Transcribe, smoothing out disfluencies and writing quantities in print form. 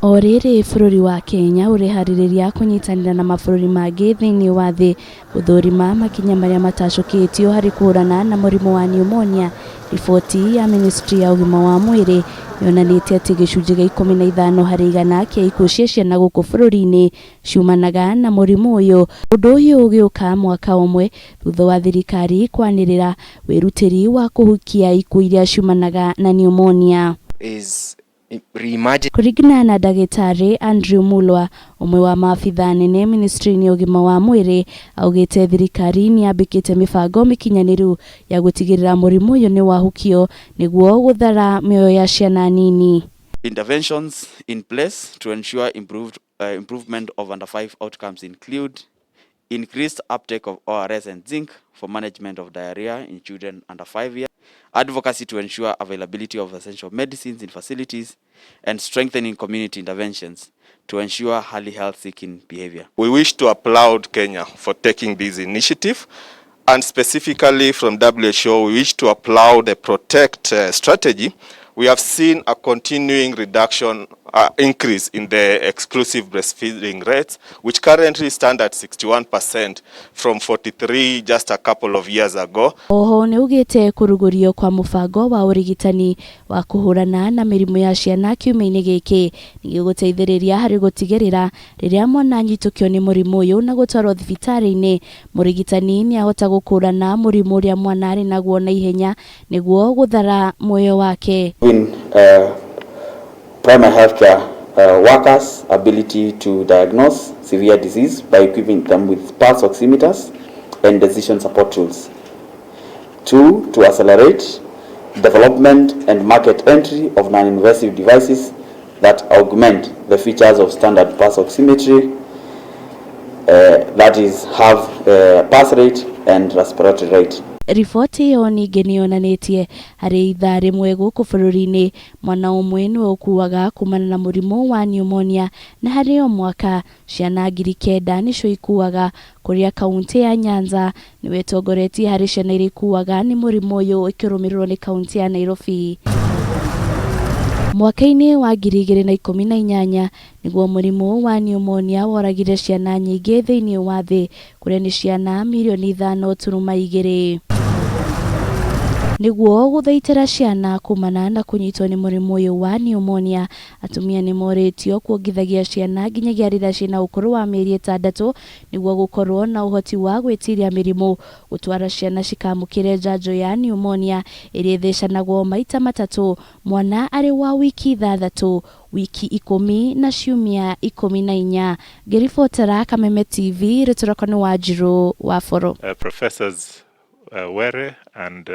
Oriri bururi wa Kenya urihariria kunyitanira na mabũrũri mangĩ thĩinĩ wa thĩ gũthũrima makinya maria matacũkĩtio harĩ kũhũrana na murimu wa pneumonia. Riboti ya Ministry ya Ũgima wa Mwĩrĩ yonanĩtie atĩ gĩcunjĩ gĩa 15 harĩ igana kĩa ikuũ cia ciana gũkũ bũrũri-inĩ ciumanaga na mũrimũ ũyũ. Ũndũ ũyũ ũgĩũka mwaka ũmwe thutha wa thirikari kwanĩrĩra wĩrutĩri wa kuhukia ikuũ iria ciumanaga na pneumonia. Kuringana na ndagĩtarĩ Andrew Mulwa, umwe wa maabitha nene ministry-inĩ ya Ũgima wa Mwĩrĩ, augĩte thirikari nĩyambĩkĩte mĩbango mĩkinyanĩru ya gũtigĩrĩra mũrimũ ũyũ nĩ wahukio nĩguo gũthara mĩoyo ya ciana nini. Interventions in place to ensure improvement of under 5 outcomes include increased uptake of ORS and zinc for management of diarrhea in children under 5 years, advocacy to ensure availability of essential medicines in facilities, and strengthening community interventions to ensure early health-seeking behavior. We wish to applaud Kenya for taking this initiative, and specifically from WHO, we wish to applaud the Protect strategy. We have seen a continuing increase in the exclusive breastfeeding rates, which currently stand at 61% from 43 just a couple of years ago. Oho nĩ ugĩte kũrugũrio kwa mũbango wa ũrigitani wa kũhũrana na mĩrimũ ya ciana kiumia-inĩ gĩkĩ nĩgĩgũteithĩrĩria harĩ gũtigĩrĩra rĩrĩa mwana anyitũkio nĩ mũrimũ ũyũ na gũtwarwo thibitarĩ-inĩ, mũrigitani nĩahota gũkũrana mũrimũ ũrĩa mwana arĩ naguo na ihenya nĩguo gũthara muoyo wake. Primary healthcare workers' ability to diagnose severe disease by equipping them with pulse oximeters and decision support tools. 2, to accelerate development and market entry of non-invasive devices that augment the features of standard pulse oximetry, that is, have pulse rate and respiratory rate. Riboti yo ningĩ nĩyonanĩtie harĩ ithaa rĩmwe gũkũ bũrũri-inĩ mwana ũmwe niwe ukuaga kuumana na mũrimũ wa pneumonia, na harĩ o mwaka ciana 9,000 nĩcio ikuaga, kũrĩa kaunti ya Nyanza nĩwe ĩtongoretie harĩ ciana iria ikuaga nĩ mũrimũ ũyũ ĩkĩrũmĩrĩrwo nĩ kaunti ya Nairobi. Mwaka-inĩ wa 2018 nĩguo mũrimũ wa pneumonia woragire ciana nyingĩ thĩinĩ wa thĩ, kũrĩa nĩ ciana milioni 5.2. Nĩguo gũthaitĩra ciana kumana na kũnyitwo nĩ mũrimũ ũyũ wa pneumonia, atumia nĩ morĩtio kuongithagia ciana nginyagia rĩrĩa ciĩna ũkũrũ wa mĩeri 6 nĩguo gũkorwo na ũhoti wa gwĩtiria mĩrimũ, gũtwara ciana cikamũkĩre njanjo ya pneumonia ĩrĩa ĩthecanagwo maita 3 mwana arĩ wa wiki 6, wiki 10 na ciumia 14. Ngĩribotera Kameme TV, rĩtũroko nĩ Wanjirũ wa Boro. Professors Were and